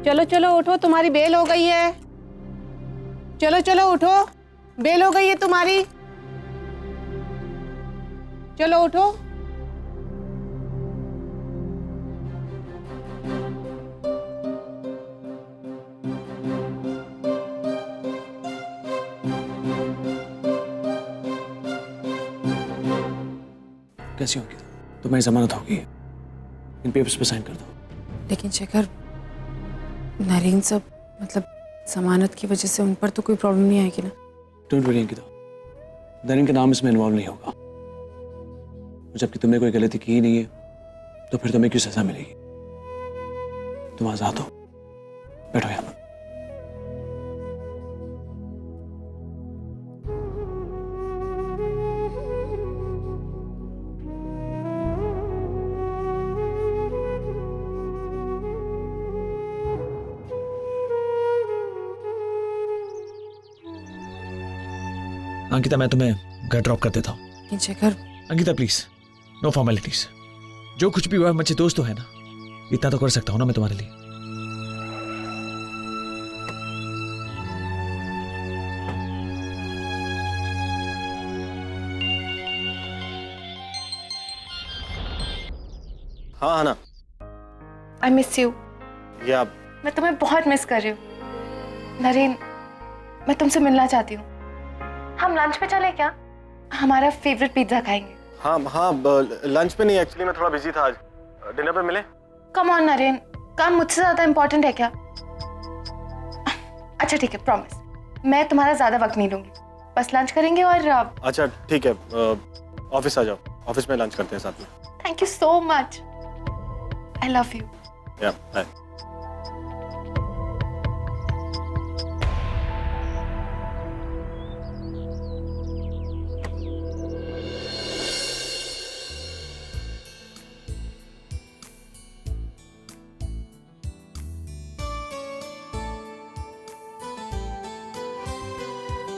चलो चलो उठो, तुम्हारी बेल हो गई है। चलो चलो उठो, बेल हो गई है तुम्हारी। चलो उठो। कैसी होगी? तुम्हारी जमानत होगी, इन पेपर्स पे साइन कर दो। लेकिन शेखर, नरेन सब मतलब जमानत की वजह से उन पर तो कोई प्रॉब्लम नहीं आएगी ना? डोंट वरी अंकिता, नरेन का नाम इसमें इन्वॉल्व नहीं होगा। जबकि तुमने कोई गलती की ही नहीं है तो फिर तुम्हें क्यों सजा मिलेगी? तुम आजाद हो, बैठो यहाँ पर। अंकिता, मैं तुम्हें घर ड्रॉप कर देता हूँ। लेकिन Shekhar, Ankita please, no formalities. जो कुछ भी हुआ है, मुझे दोस्त तो है ना, इतना तो कर सकता हूँ ना मैं तुम्हारे लिए। हाँ ना, आई मिस यू। या मैं तुम्हें बहुत मिस कर रही हूँ नरेन। मैं तुमसे मिलना चाहती हूँ। हम लंच पे चले क्या? हमारा फेवरेट पिज्जा खाएंगे। हाँ हाँ, लंच पे नहीं, एक्चुअली मैं थोड़ा बिजी था आज। डिनर पे मिले? कम ऑन नरेन, काम मुझसे ज्यादा इंपॉर्टेंट है क्या? अच्छा ठीक है, प्रॉमिस मैं तुम्हारा ज्यादा वक्त नहीं लूंगी, बस लंच करेंगे और अच्छा ठीक है, ऑफिस आ जाओ, ऑफिस में लंच करते हैं साथ में। Thank you so much, I love you. या bye.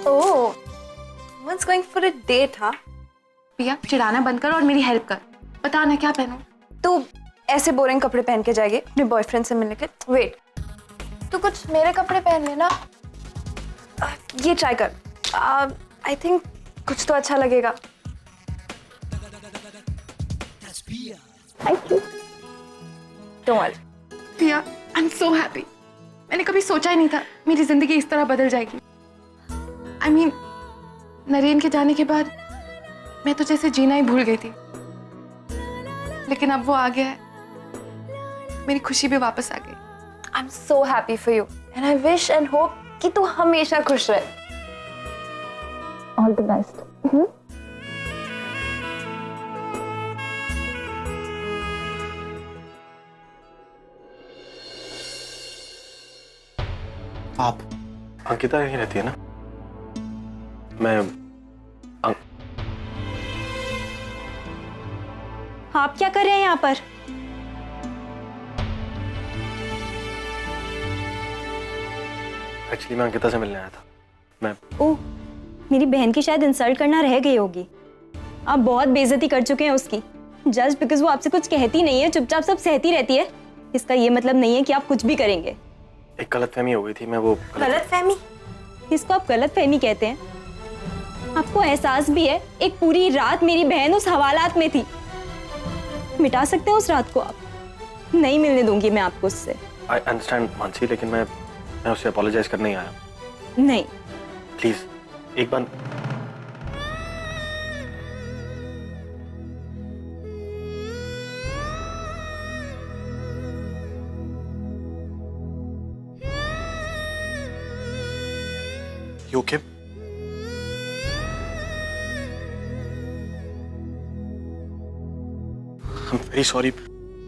Oh, one's going for a date, हाँ? पिया, चिढ़ाना बंद कर और मेरी हेल्प कर। बता ना क्या पहनूं? तू ऐसे बोरिंग कपड़े पहन के जाएगी अपने बॉयफ्रेंड से मिलने के? वेट, तू कुछ मेरे कपड़े पहन लेना। ये ट्राई कर, आई थिंक कुछ तो अच्छा लगेगा। Don't worry. पिया, I'm so happy. मैंने कभी सोचा ही नहीं था मेरी जिंदगी इस तरह बदल जाएगी। I mean, नरेन के जाने के बाद मैं तो जैसे जीना ही भूल गई थी, लेकिन अब वो आ गया है, मेरी खुशी भी वापस आ गई। I'm so happy for you and I wish and hope कि तू हमेशा खुश रहे। All the best. आप अंकिता यहीं रहती है ना? मैं आप क्या कर रहे हैं यहाँ पर? एक्चुअली मैं अंकिता से मिलने आया था। मैं ओह, मेरी बहन की शायद इंसल्ट करना रह गई होगी। आप बहुत बेइज्जती कर चुके हैं उसकी। जस्ट बिकॉज वो आपसे कुछ कहती नहीं है, चुपचाप सब सहती रहती है, इसका ये मतलब नहीं है कि आप कुछ भी करेंगे। एक गलतफहमी हो गई थी, मैं वो गलतफहमी? इसको आप गलतफहमी कहते हैं? आपको एहसास भी है एक पूरी रात मेरी बहन उस हवालात में थी। मिटा सकते हैं उस रात को आप? नहीं मिलने दूंगी मैं आपको उससे। आई अंडरस्टैंड मानसी, लेकिन मैं उससे अपोलोजाइज करने ही आया। नहीं प्लीज एक बार। You okay? I'm very sorry.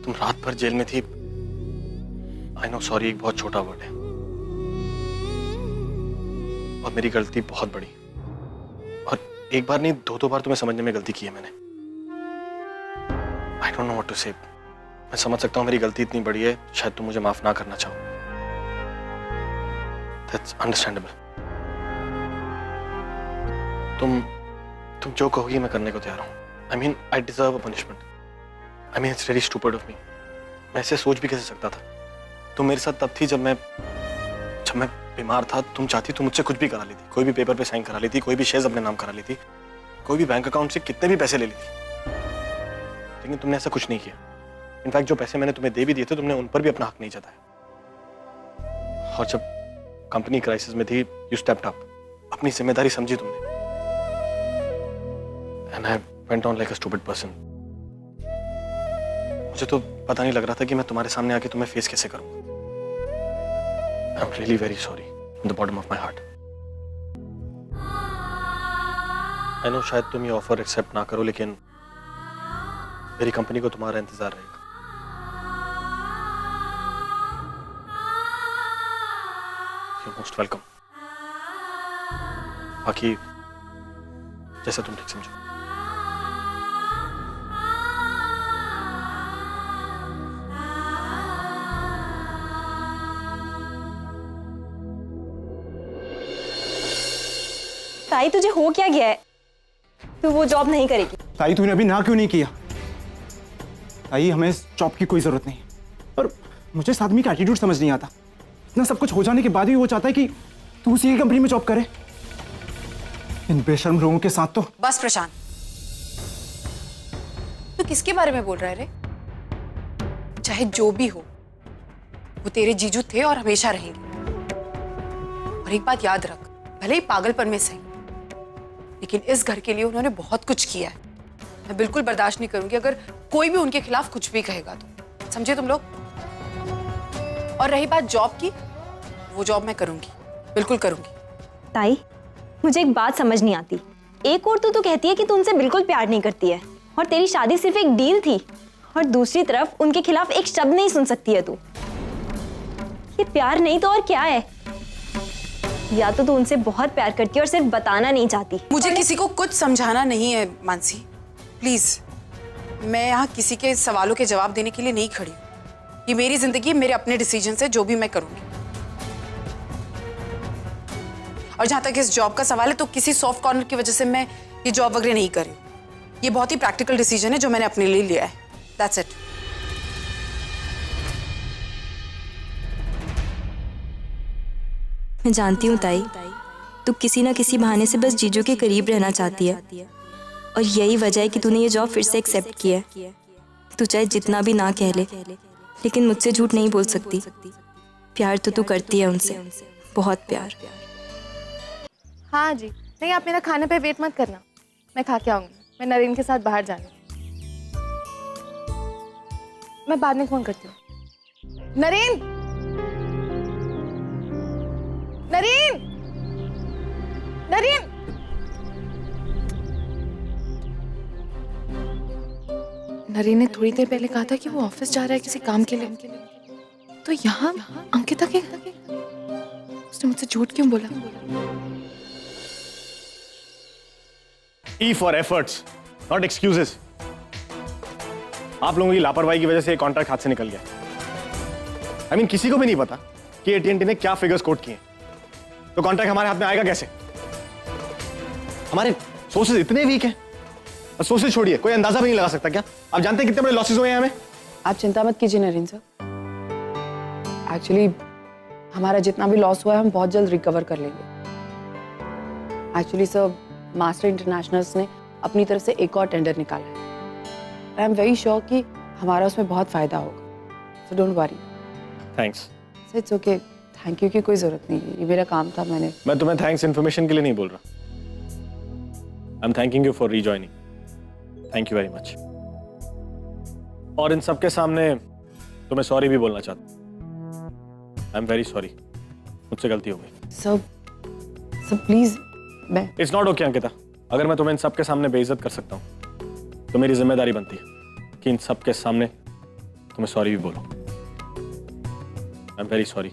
तुम रात भर जेल में थी। I know sorry एक बहुत छोटा वर्ड है और मेरी गलती बहुत बड़ी, और एक बार नहीं दो बार तुम्हें समझने में गलती की है मैंने। I don't know what to say. मैं समझ सकता हूँ मेरी गलती इतनी बड़ी है, शायद तुम मुझे माफ ना करना चाहो। That's understandable. तुम जो कहोगी मैं करने को तैयार हूँ। I mean, I deserve a punishment. I mean, it's very stupid of me. मैं ऐसे सोच भी कैसे सकता था? तुम मेरे साथ तब थी जब मैं बीमार था। तुम चाहती तो मुझसे कुछ भी करा लेती, कोई भी पेपर पे साइन करा लेती, कोई भी शेयर्स अपने नाम करा लेती, कोई भी बैंक अकाउंट से कितने भी पैसे ले लेती, लेकिन तुमने ऐसा कुछ नहीं किया। इनफैक्ट जो पैसे मैंने तुम्हें दे भी दिए थे, तुमने उन पर भी अपना हक नहीं जताया। और जब कंपनी क्राइसिस में थी, यू स्टेप्ड अप, अपनी जिम्मेदारी समझी तुमने। And I went on like a stupid person. मुझे तो पता नहीं लग रहा था कि मैं तुम्हारे सामने आके तुम्हें फेस कैसे करूं। I'm really very sorry from the bottom of my heart. I know शायद तुम ये ऑफर एक्सेप्ट ना करो, लेकिन मेरी कंपनी को तुम्हारा इंतजार रहेगा। You're most welcome. बाकी जैसा तुम ठीक समझो। ताई तुझे हो क्या गया है? तू वो जॉब नहीं करेगी। ताई तूने अभी ना क्यों नहीं किया? ताई हमें इस जॉब की कोई जरूरत नहीं, पर मुझे इस आदमी का एटीट्यूड समझ नहीं आता। इतना सब कुछ हो जाने के बाद भी वो चाहता है कि तू उसी की कंपनी में जॉब करे। इन बेशर्म लोगों के साथ तो। बस प्रशांत, तू किसके बारे में बोल रहा है रे? चाहे जो भी हो, वो तेरे जीजू थे और हमेशा रहेंगे। और एक बात याद रख, भले ही पागलपन में सही, लेकिन इस घर के लिए उन्होंने बहुत कुछ किया है। मैं बिल्कुल बर्दाश्त नहीं करूंगी अगर कोई भी उनके खिलाफ कुछ भी कहेगा तो। समझे तुम लोग? और रही बात जॉब की, वो जॉब मैं करूंगी, बिल्कुल करूंगी। ताई मुझे एक बात समझ नहीं आती। एक और तो तू कहती है कि तू उनसे बिल्कुल प्यार नहीं करती है और तेरी शादी सिर्फ एक डील थी, और दूसरी तरफ उनके खिलाफ एक शब्द नहीं सुन सकती है तू। ये प्यार नहीं तो और क्या है? या तो तू उनसे बहुत प्यार करती है और सिर्फ बताना नहीं चाहती। मुझे किसी को कुछ समझाना नहीं है मानसी, प्लीज। मैं यहाँ किसी के सवालों के जवाब देने के लिए नहीं खड़ी हूँ। ये मेरी जिंदगी, मेरे अपने डिसीजन से जो भी मैं करूंगी। और जहां तक इस जॉब का सवाल है, तो किसी सॉफ्ट कॉर्नर की वजह से मैं ये जॉब वगैरह नहीं कर रही हूँ। ये बहुत ही प्रैक्टिकल डिसीजन है जो मैंने अपने लिए लिया है। That's it. मैं जानती हूँ ताई, तू किसी ना किसी बहाने से बस जीजू के करीब रहना चाहती है, और यही वजह है कि तूने ये जॉब फिर से एक्सेप्ट किया है। तू चाहे जितना भी ना कह ले, लेकिन मुझसे झूठ नहीं बोल सकती। प्यार तो तू करती है उनसे, बहुत प्यार। हाँ जी, नहीं आप मेरा खाने पे वेट मत करना, मैं खा के आऊंगी। मैं नरेन के साथ बाहर जाना, मैं बाद में फोन करती हूँ। नरेन, नरेन, नरेन। नरेन ने थोड़ी देर पहले कहा था कि वो ऑफिस जा रहा है किसी काम के लिए, तो यहाँ अंकिता के उसने मुझसे झूठ क्यों बोला? E for efforts, not excuses. आप लोगों की लापरवाही की वजह से कॉन्ट्रैक्ट हाथ से निकल गया। I mean, किसी को भी नहीं पता कि AT&T ने क्या फिगर्स कोट किए, तो कॉन्ट्रैक्ट हमारे हाथ में आएगा कैसे? हमारे सोर्सेज इतने वीक हैं। और सोर्सेज छोड़िए, कोई अंदाजा भी नहीं लगा सकता क्या? आप जानते हैं कितने बड़े लॉसेस हुए हैं हमें? आप चिंता मत कीजिए नरेन सर। एक्चुअली हमारा जितना भी लॉस हुआ है हम बहुत जल्द रिकवर कर लेंगे। एक्चुअली सर, मास्टर इंटरनेशनल्स ने अपनी तरफ से एक और टेंडर निकाला है। आई एम वेरी श्योर कि हमारा उसमें बहुत फायदा होगा, so don't worry. Thanks. Sir it's okay, thank you की कोई जरूरत नहीं है, ये मेरा काम था। मैं तुम्हें थैंक्स इन्फॉर्मेशन के लिए नहीं बोल रहा। I am thanking you for rejoining. Thank you very much. और इन सबके सामने तुम्हें सॉरी भी बोलना चाहता हूं। आई एम वेरी सॉरी, मुझसे गलती हो गई। सर प्लीज, मैं इट्स नॉट ओके अंकिता। अगर मैं तुम्हें इन सबके सामने बेइज्जत कर सकता हूं, तो मेरी जिम्मेदारी बनती है कि इन सबके सामने तुम्हें सॉरी भी बोलो। I am very sorry.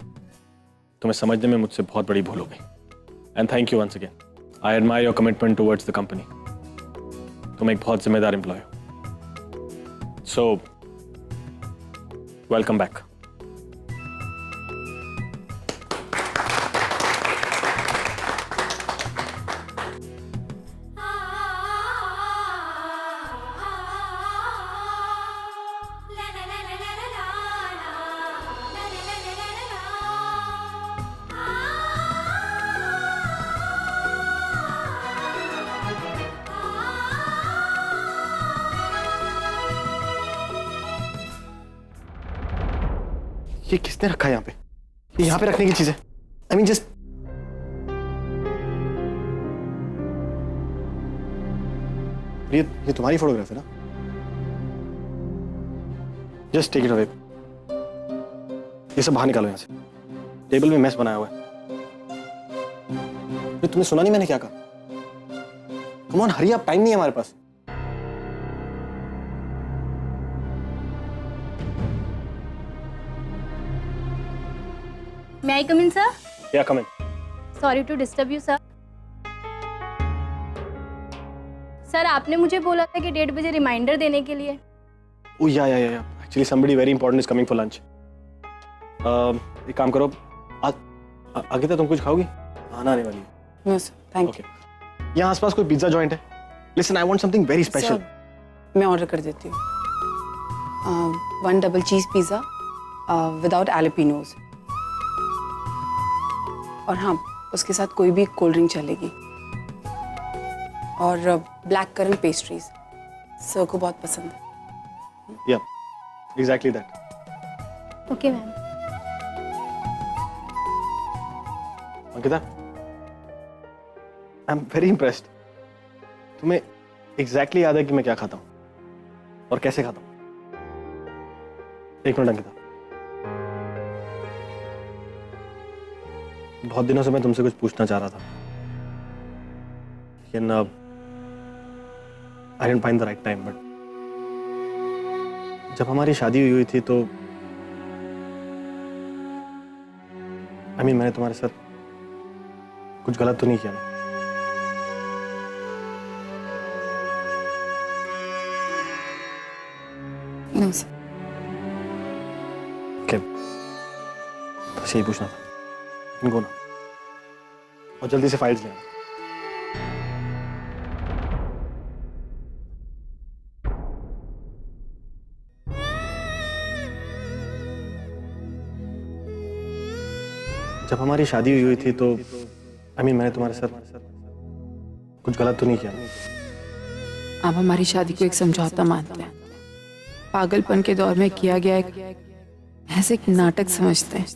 तुम्हें समझने में मुझसे बहुत बड़ी भूल हो गई। And thank you once again. I admire your commitment towards the company. तुम एक बहुत जिम्मेदार एम्प्लॉय हो। So welcome back. ये किसने रखा है यहाँ पे? ये यहाँ पे रखने की चीज है? आई मीन जस्ट ये तुम्हारी फोटोग्राफ है ना? Just take it away. ये सब बाहर निकालो यहाँ से। टेबल में मैस बनाया हुआ है। ये तुमने सुना नहीं मैंने क्या कहा? Come on hurry up, time नहीं है हमारे पास। May I come in, sir? या कम इन। Sorry to disturb you, sir. Sir आपने मुझे बोला था कि 1:30 बजे रिमाइंडर देने के लिए। Oh yeah. Actually, somebody very important is coming for lunch. एक काम करो, अंकिता तुम कुछ खाओगी? आना आने वाली है। No sir, thank Okay. यहाँ आसपास कोई पिज्जा जॉइंट है? Listen, I want something very you. special. मैं ऑर्डर कर देती हूँ। 1 डबल चीज पिज्जा विदाउट एलिपिनोज, और हाँ उसके साथ कोई भी कोल्ड ड्रिंक चलेगी, और ब्लैक करंट पेस्ट्रीज सर को बहुत पसंद है। Yeah, exactly that. Okay ma'am. Ankita, I am very impressed. तुम्हें एग्जैक्टली याद है कि मैं क्या खाता हूँ और कैसे खाता हूँ। एक मिनट अंकिता, बहुत दिनों से मैं तुमसे कुछ पूछना चाह रहा था, लेकिन I didn't find the right time. But जब हमारी शादी हुई थी तो मैंने तुम्हारे साथ कुछ गलत तो नहीं किया ना? No sir. क्या? बस यही पूछना था। इनको ना, और जल्दी से फाइल्स ले आना। जब हमारी शादी हुई थी तो मैंने तुम्हारे साथ कुछ गलत तो नहीं किया ना? आप हमारी शादी को एक समझौता मानते हैं, पागलपन के दौर में किया गया एक ऐसे एक नाटक समझते हैं।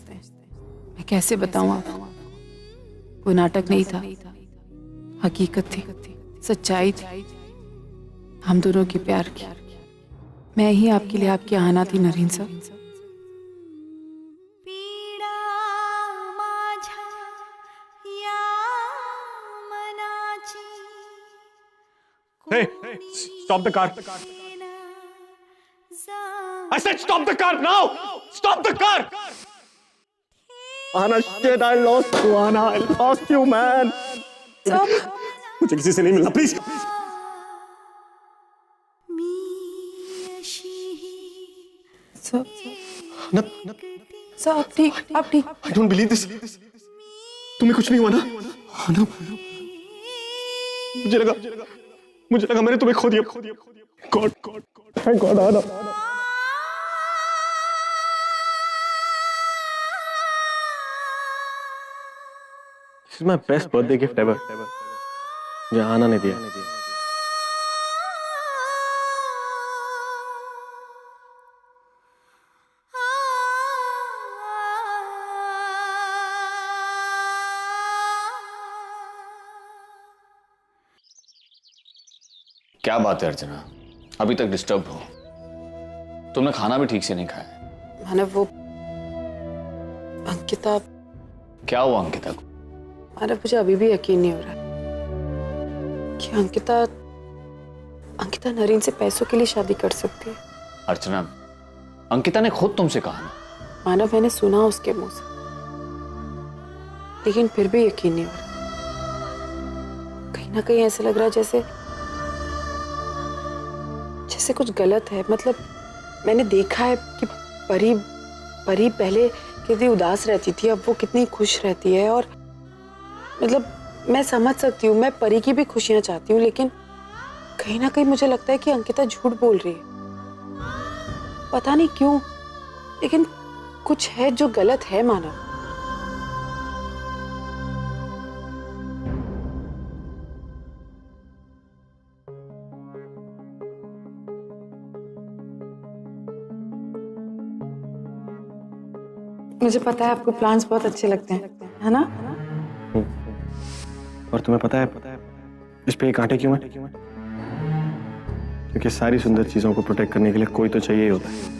मैं कैसे बताऊं आपको, वो नाटक नहीं था, हकीकत थी, सच्चाई थी, हम दोनों के प्यार की। मैं ही आपके लिए आपके आना थी नरेन साहब। Hey, stop the car. I said stop the car now. Stop the car. Anna, shit, I lost you, Anna. I lost you, man. मुझे किसी से नहीं मिलना, please. सर No, आप ठीक? I don't believe this. तुम्हें कुछ नहीं हुआ ना? Anna, मुझे लगा मैंने तुम्हें खो दिया। God, thank God, Anna. This is my best birthday gift ever. मुझे आना ने दिया। क्या बात है अर्चना, अभी तक डिस्टर्ब हो? तुमने खाना भी ठीक से नहीं खाया। मैंने वो अंकिता, क्या हुआ अंकिता को? मैंने मुझे अभी भी यकीन नहीं हो रहा कि अंकिता नरेन से पैसों के लिए शादी कर सकती है। अर्चना, अंकिता ने खुद तुमसे कहा ना। मानव, मैंने सुना उसके मुंह से, लेकिन फिर भी यकीन नहीं हो रहा। कहीं ना कहीं ऐसा लग रहा है जैसे कुछ गलत है। मतलब मैंने देखा है कि परी पहले कितनी उदास रहती थी, अब वो कितनी खुश रहती है। और मतलब मैं समझ सकती हूँ, मैं परी की भी खुशियां चाहती हूँ, लेकिन कहीं ना कहीं मुझे लगता है कि अंकिता झूठ बोल रही है। पता नहीं क्यों, लेकिन कुछ है जो गलत है मानव। मुझे पता है आपको प्लांट्स बहुत अच्छे लगते हैं, है ना? और तुम्हें पता है इस पे ये कांटे क्यों है? क्योंकि सारी सुंदर चीजों को प्रोटेक्ट करने के लिए कोई तो चाहिए ही होता है।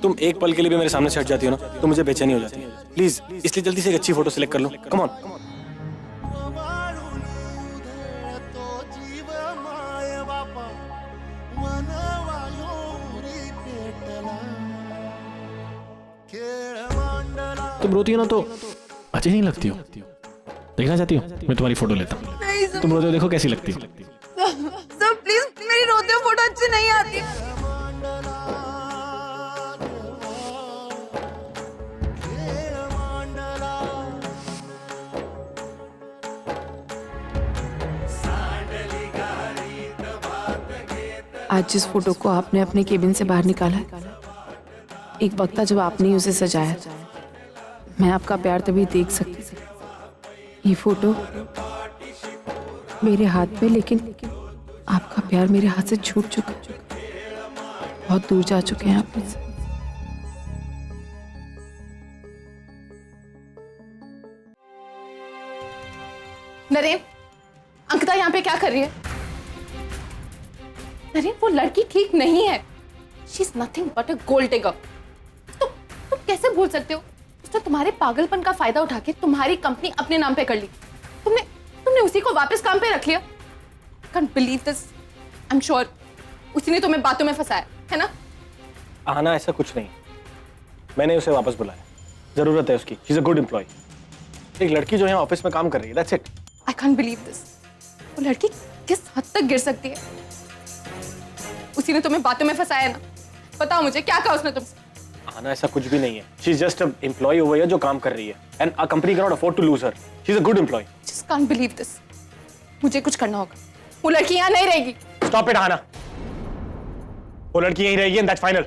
तुम एक पल के लिए भी मेरे सामने से हट जाती हो ना तो मुझे बेचैनी हो जाती है। प्लीज इसलिए जल्दी से एक अच्छी फोटो सिलेक्ट कर लो। Come on. तुम रोती हो ना तो अच्छी नहीं लगती हो। देखना चाहती हो मैं तुम्हारी फोटो लेता हूँ। तुम रोते हो देखो कैसी लगती हो। सर प्लीज मेरी रोते हुए फोटो अच्छी नहीं आती। आज जिस फोटो को आपने अपने केबिन से बाहर निकाला, एक वक्त था जब आपने ही उसे सजाया था। मैं आपका प्यार तभी देख सकती थी। ये फोटो मेरे हाथ में, लेकिन आपका प्यार मेरे हाथ से छूट चुका है। बहुत दूर जा चुके हैं आप मुझसे। नरेन, अंकिता यहाँ पे क्या कर रही है? नरेन, वो लड़की ठीक नहीं है। She is nothing but a gold digger. तुम कैसे भूल सकते हो? उसने तुम्हारे पागलपन का फायदा उठा के तुम्हारी कंपनी अपने नाम पे कर ली। तुमने उसी को वापस काम पे रख लिया। Can't believe this. I'm sure उसी ने तुम्हें बातों में फंसाया, है ना? आना ऐसा कुछ नहीं। मैंने उसे वापस बुलाया। जरूरत है उसकी। She's a good employee. एक लड़की जो यहाँ ऑफिस में काम कर रही है। That's it. I can't believe this. वो लड़की किस हद तक गिर सकती है? उसी ने तुम्हें बातों में फंसाया ना? बताओ मुझे, क्या कहा उसने तुमसे? आना ऐसा कुछ भी नहीं है। She's just an employee over here जो काम कर रही है। And our company cannot afford to lose her. She's a good employee. Just can't believe this. मुझे कुछ करना होगा। वो लड़की यहाँ नहीं रहेगी। Stop it, आना। वो लड़की यहीं रहेगी and that's final.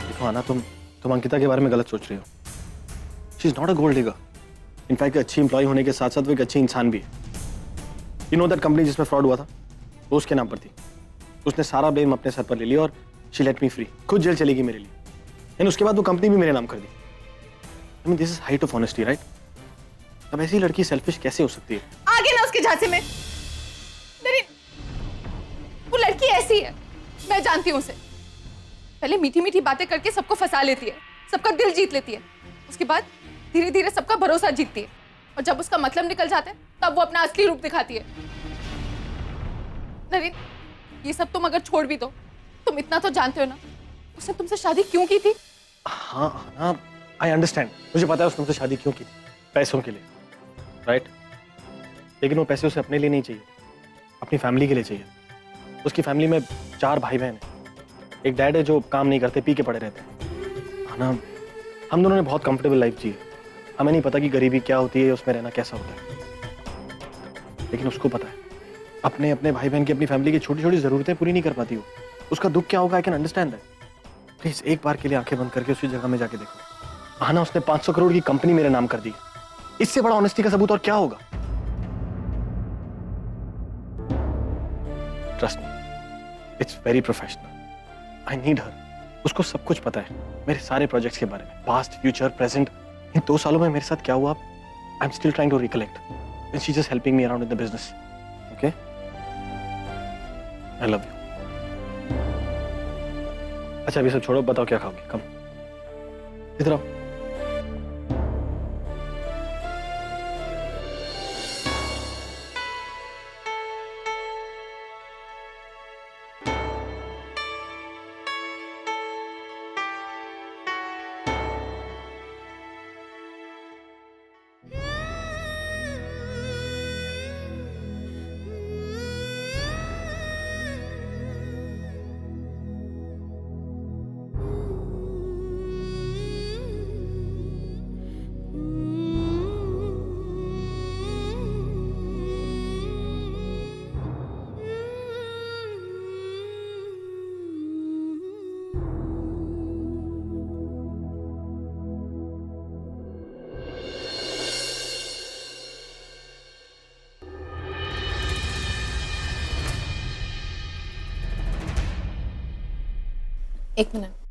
देखो आना, तुम अंकिता के बारे में गलत सोच रही हो। She is not a gold digger. In fact, अच्छी एम्प्लॉय होने के साथ साथ वो एक अच्छी इंसान भी है। You know that company जिसमें फ्रॉड हुआ था, वो उसके नाम पर थी। उसने सारा ब्लेम अपने सर पर ले लिया और she let me free. खुद जेल चलेगी मेरे लिए। लेकिन उसके बाद वो कंपनी भी मेरे नाम कर दी। I mean, this is height of honesty, right? अब ऐसी लड़की सेल्फिश कैसे हो सकती है? आगे ना उसके झांसे में। नरेन, वो लड़की ऐसी है, मैं जानती हूँ उसे। पहले मीठी मीठी बातें करके सबको फंसा लेती है, सबका दिल जीत लेती है। उसके बाद धीरे धीरे सबका भरोसा जीतती है, और जब उसका मतलब निकल जाता है तब वो अपना असली रूप दिखाती है। नरेन, ये सब तुम अगर छोड़ भी दो, तुम इतना तो जानते हो ना उसने तुमसे शादी क्यों की थी? हाँ, I understand. मुझे पता है उसने मुझसे शादी क्यों की थी। पैसों के लिए, राइट? लेकिन वो पैसे उसे अपने लिए नहीं चाहिए, अपनी फैमिली के लिए चाहिए। उसकी फैमिली में 4 भाई बहन हैं। एक डैड है जो काम नहीं करते, पी के पड़े रहते हैं। हाँ, हम दोनों ने बहुत कंफर्टेबल लाइफ जी है। हमें नहीं पता कि गरीबी क्या होती है, उसमें रहना कैसा होता है। लेकिन उसको पता है, अपने अपने भाई बहन की, अपनी फैमिली की छोटी छोटी जरूरतें पूरी नहीं कर पाती वो। उसका दुख क्या होगा, I can understand that. Please एक बार के लिए आंखें बंद करके उसी जगह में जाके देखो। आना, उसने 500 करोड़ की कंपनी मेरे नाम कर दी। इससे बड़ा ऑनेस्टी का सबूत और क्या होगा? Trust me, it's very professional. I need हर। उसको सब कुछ पता है मेरे सारे प्रोजेक्ट्स के बारे में, पास्ट, फ्यूचर, प्रेजेंट। इन 2 सालों में मेरे साथ क्या हुआ, I am still trying to recollect, and she just helping me around in the business. Okay, I love you. अच्छा अभी सब छोड़ो, बताओ क्या खाओगे? कम इधर आओ। एक मिनट।